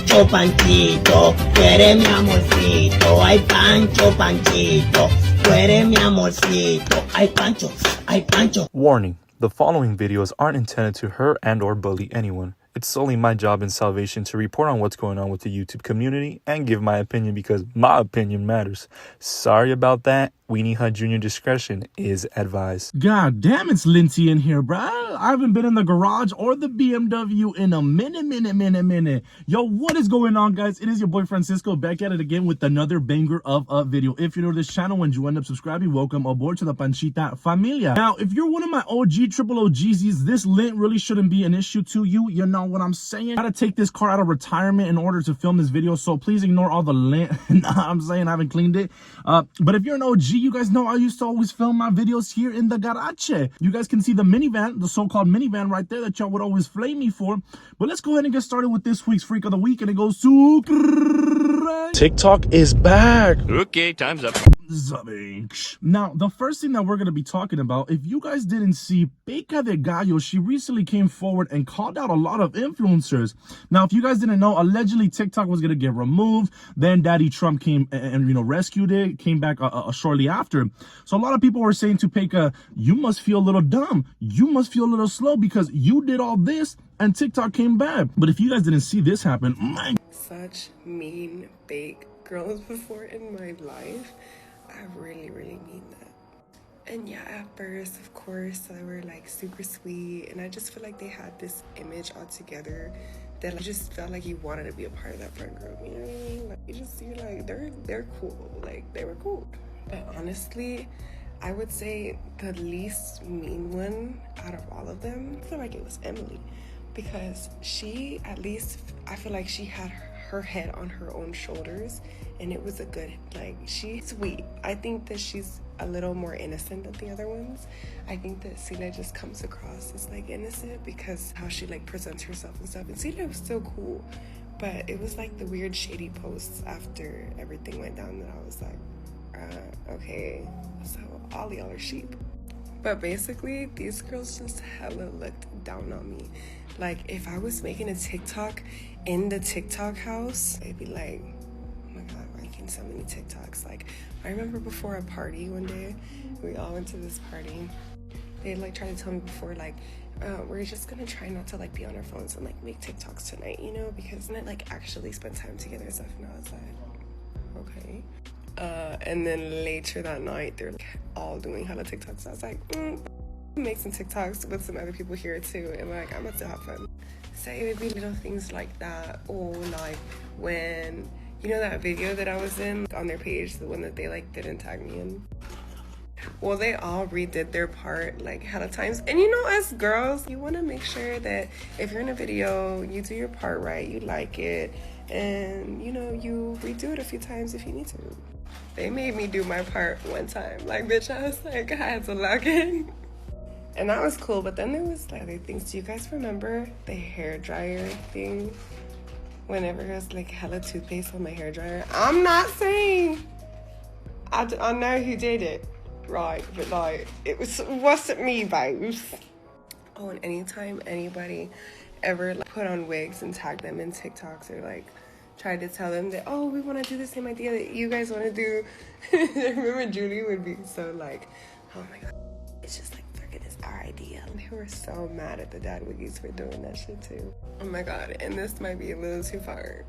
Pancho, Panchito, tú eres mi amorcito. Ay, Pancho, Panchito, tú eres mi amorcito. Ay, Pancho, ay, Pancho. Warning, the following videos aren't intended to hurt and or bully anyone. It's solely my job in salvation to report on what's going on with the YouTube community and give my opinion because my opinion matters. Sorry about that. Weenie Hut Jr. discretion is advised. God damn, it's Lindsay in here, bruh. I haven't been in the garage or the BMW in a minute. Yo, what is going on, guys? It is your boy Francisco back at it again with another banger of a video. If you're new to this channel and you end up subscribing, welcome aboard to the Pancheeto familia. Now, if you're one of my triple OGs, this lint really shouldn't be an issue to you. You know what I'm saying? I gotta take this car out of retirement in order to film this video, so please ignore all the lint. I'm saying I haven't cleaned it. But if you're an OG, you guys know I used to always film my videos here in the garage. You guys can see the minivan, the so-called minivan right there that y'all would always flame me for. But let's go ahead and get started with this week's Freak of the Week, and it goes to... TikTok is back. Okay, time's up. Now, the first thing that we're going to be talking about, if you guys didn't see, Paeka de Gallo, she recently came forward and called out a lot of influencers. Now, if you guys didn't know, allegedly TikTok was going to get removed. Then Daddy Trump came and rescued it, came back shortly after. So a lot of people were saying to Paeka, you must feel a little dumb. You must feel a little slow because you did all this and TikTok came back. But if you guys didn't see this happen, such mean, fake girls before in my life. I really mean that. And yeah, at first, of course, they were like super sweet, and I just feel like they had this image altogether that I just felt like you wanted to be a part of that friend group. You know what I mean? Like you just see like they're cool, like they were cool. But honestly, I would say the least mean one out of all of them, I feel like it was Emily, because she, at least I feel like she had her head on her own shoulders, and it was a good, like, she's sweet. I think that she's a little more innocent than the other ones. I think that Celia just comes across as like innocent because how she like presents herself and stuff, and Celia was still cool, but it was like the weird shady posts after everything went down that I was like, okay, so all y'all are sheep. But basically, these girls just hella looked down on me. Like, if I was making a TikTok in the TikTok house, they'd be like, oh my God, why are you getting so many TikToks? Like, I remember before a party one day, we all went to this party. They like tried to tell me before, like, we're just gonna try not to like be on our phones and like make TikToks tonight, you know, because then like actually spend time together and stuff. And I was like, okay. And then later that night, they're like all doing hella TikToks. I was like, make some TikToks with some other people here too, and like I'm about to have fun. So it would be little things like that, or like when, you know, that video that I was in on their page, the one that they like didn't tag me in. Well, they all redid their part like hella times, and you know, as girls, you want to make sure that if you're in a video, you do your part right, you like it, and you know, you redo it a few times if you need to. They made me do my part one time. Like, bitch, I was like, I had to log in. And that was cool, but then there was like other things. Do you guys remember the hairdryer thing? Whenever it was like hella toothpaste on my hairdryer. I'm not saying I know who did it, right? But like, wasn't me, babes. Oh, and anytime anybody ever like put on wigs and tag them in TikToks, or like tried to tell them that, oh, we want to do the same idea that you guys want to do. I remember Julie would be so like, oh my God, it's just like, freaking it's our idea. And they were so mad at the dad wiggies for doing that shit too. Oh my God, and this might be a little too far.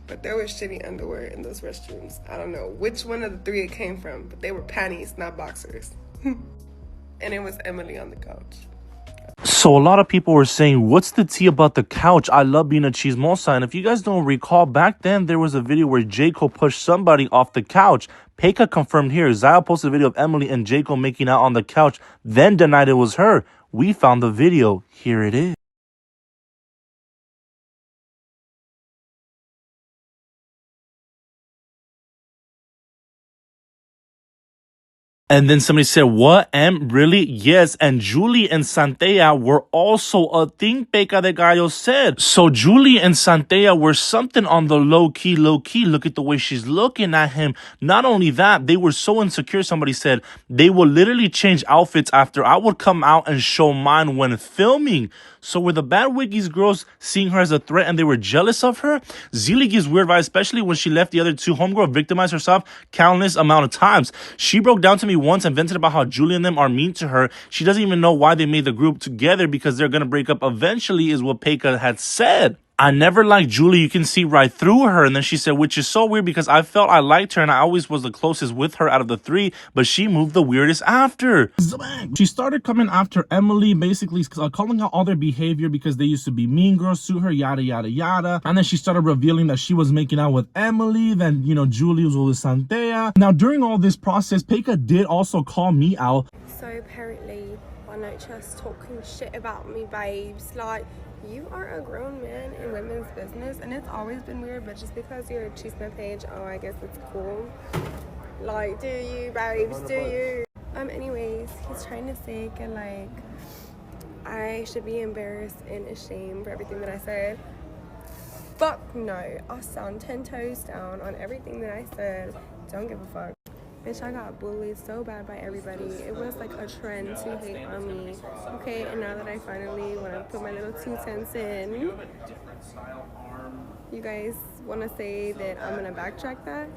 But there was shitty underwear in those restrooms. I don't know which one of the three it came from, but they were panties, not boxers. And it was Emily on the couch. So a lot of people were saying, what's the tea about the couch? I love being a chismosa. And if you guys don't recall, back then there was a video where J. Cole pushed somebody off the couch. Paeka confirmed here. Zaya posted a video of Emily and J. Cole making out on the couch, then denied it was her. We found the video. Here it is. And then somebody said, what, Em? Really? Yes. And Julie and Santea were also a thing, Paeka de Gallo said. So Julie and Santea were something on the low-key. Look at the way she's looking at him. Not only that, they were so insecure, somebody said, they would literally change outfits after I would come out and show mine when filming. So were the bad wiggies girls seeing her as a threat and they were jealous of her? Zelie gives weird vibes, especially when she left the other two. Homegirl victimized herself countless amount of times. She broke down to me once and vented about how Julie and them are mean to her. She doesn't even know why they made the group together because they're gonna break up eventually, is what Paeka had said. I never liked Julie. You can see right through her. And then she said, which is so weird because I felt I liked her and I always was the closest with her out of the three, but she moved the weirdest after. She started coming after Emily, basically calling out all their behavior because they used to be mean girls to her, yada, yada, yada. And then she started revealing that she was making out with Emily, then, you know, Julie was with Santea. Now, during all this process, Paeka did also call me out. So apparently, I know just talking shit about me, babes. Like, you are a grown man in women's business, and it's always been weird, but just because you're a chisme page, oh, I guess it's cool. Like, do you, babes, do you? Anyways, he's trying to say that, like, I should be embarrassed and ashamed for everything that I said. Fuck no. I stand 10 toes down on everything that I said. Don't give a fuck. Bitch, I got bullied so bad by everybody. It was like a trend to hate on me. Okay, and now that I finally want to put my little 2 cents in, you guys want to say that I'm going to backtrack that?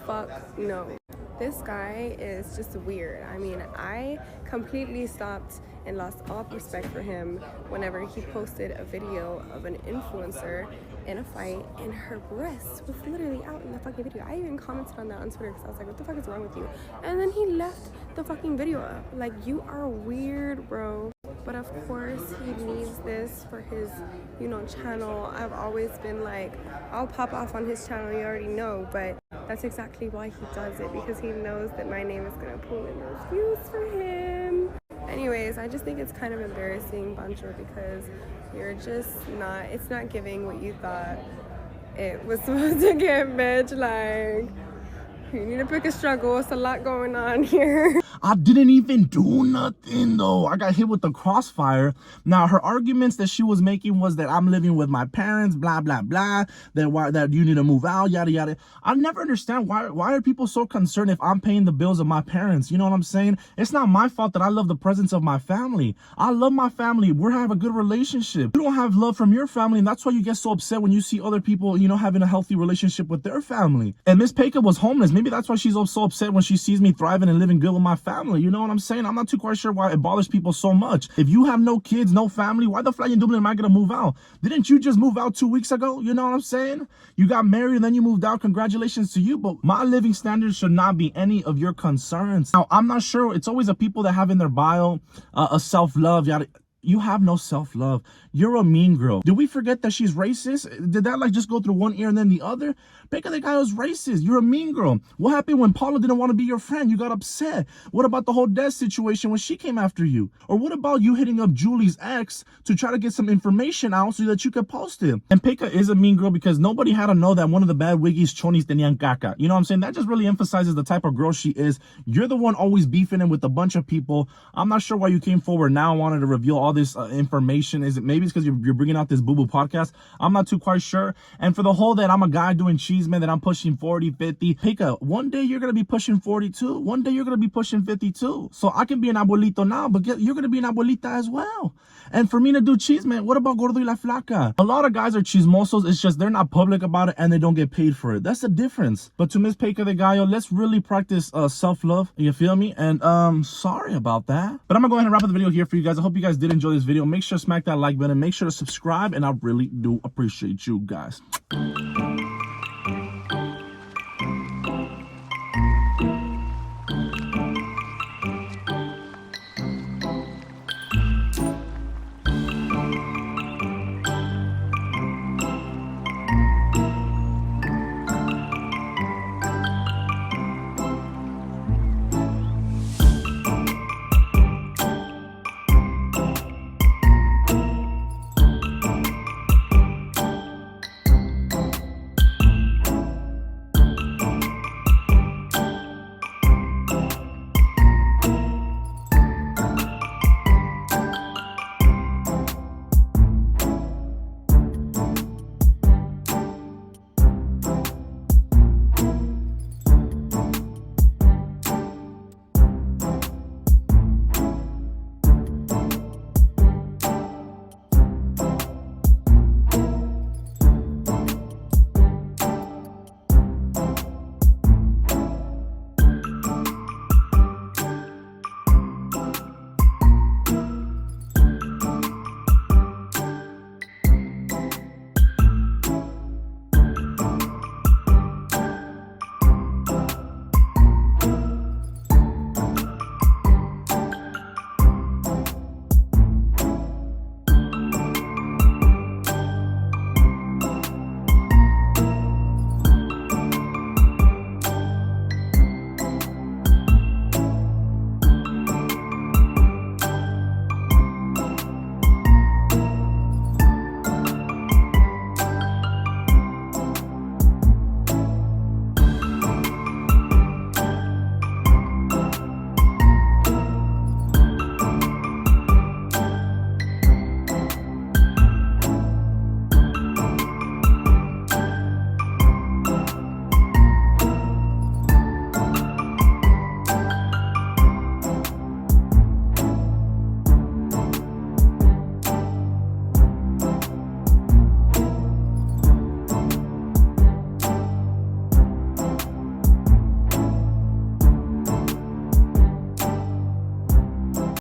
Fuck no. This guy is just weird. I mean, I completely stopped and lost all respect for him whenever he posted a video of an influencer in a fight and her breasts was literally out in the fucking video. I even commented on that on Twitter because I was like, what the fuck is wrong with you? And then he left the fucking video up. Like, you are weird, bro. But of course, he needs this for his, you know, channel. I've always been like, I'll pop off on his channel, you already know, but that's exactly why he does it, because he knows that my name is gonna pull in those views for him. Anyways, I just think it's kind of embarrassing, Bancho, because you're just not, it's not giving what you thought it was supposed to give, bitch. Like, you need to pick a struggle. It's a lot going on here. I didn't even do nothing though. I got hit with the crossfire. Now, her arguments that she was making was that I'm living with my parents, blah, blah, blah, that you need to move out, yada, yada. I never understand why are people so concerned if I'm paying the bills of my parents? You know what I'm saying? It's not my fault that I love the presence of my family. I love my family. We're having a good relationship. You don't have love from your family, and that's why you get so upset when you see other people, you know, having a healthy relationship with their family. And Miss Paeka was homeless. Maybe that's why she's so upset when she sees me thriving and living good with my family. You know what I'm saying? I'm not too quite sure why it bothers people so much. If you have no kids, no family, why the fly in Dublin am I gonna move out? Didn't you just move out 2 weeks ago? You know what I'm saying? You got married and then you moved out. Congratulations to you. But my living standards should not be any of your concerns. Now, I'm not sure. It's always the people that have in their bio a self-love. You have no self-love. You're a mean girl. Did we forget that she's racist? Did that like just go through one ear and then the other? Paeka, the guy was racist. You're a mean girl. What happened when Paula didn't want to be your friend? You got upset. What about the whole Des situation when she came after you? Or what about you hitting up Julie's ex to try to get some information out so that you could post it? And Paeka is a mean girl because nobody had to know that one of the bad wiggies chonis tenían caca. You know what I'm saying? That just really emphasizes the type of girl she is. You're the one always beefing it with a bunch of people. I'm not sure why you came forward now and wanted to reveal all this information. Is it maybe it's because you're bringing out this boo-boo podcast? I'm not too quite sure. And for the whole that I'm a guy doing cheese, man, that I'm pushing 40, 50. Paeka, one day you're going to be pushing 42. One day you're going to be pushing 52. So I can be an abuelito now, but you're going to be an abuelita as well. And for me to do cheese, man, what about gordo y la flaca? A lot of guys are chismosos. It's just they're not public about it and they don't get paid for it. That's the difference. But to Miss Paeka the Gallo, let's really practice self-love. You feel me? And sorry about that. But I'm going to go ahead and wrap up the video here for you guys. I hope you guys did enjoy this video. Make sure to smack that like button. Make sure to subscribe. And I really do appreciate you guys.